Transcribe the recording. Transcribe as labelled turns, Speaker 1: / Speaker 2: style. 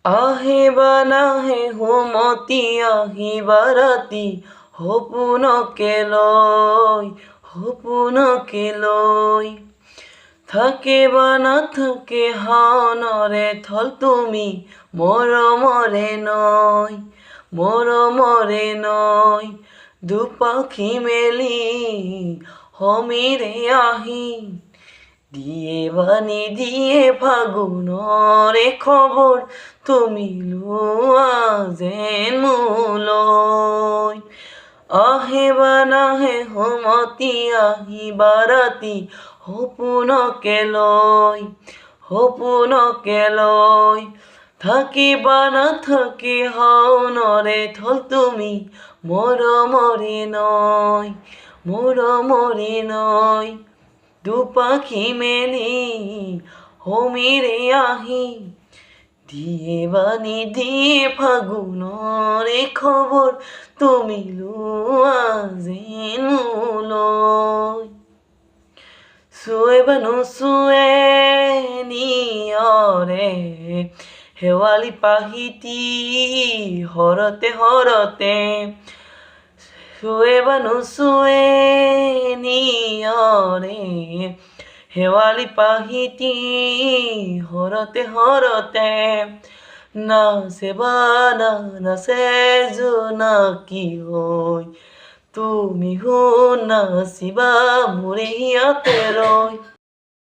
Speaker 1: আহিবা নাহে আহিবা ৰাতি সপোনকে লৈ থাকিবা নাথাকে হাওনৰে থল তুমি মৰমৰে নৈ দুপাখি মেলি সমীৰে আহি দিয়ে বানি দিয়ে ফাগুনৰে খবৰ তুমি লোৱা যেন মোলৈ আহিবা নাহে আহিবা ৰাতি সপোনকে লৈ থাকিবা নাথাকি হাওনৰে থল তুমি মৰমৰে নৈ দুপাখি মেলি সমীৰে আহি দিয়ে বানি দিয়ে ফাগুনৰে খবৰ তুমি লোৱা যেন মোলৈ চুৱে বা নোচুৱে নিয়ৰে শেৱালি পাহিতি হৰতে চুৱে বা নোচুৱে নিয়ৰে শেৱালি পাহিতি হৰতে নাচে বানা নাচে জোনাকী হৈ তুমি নাচিবা মোৰে হিয়াতে ৰৈ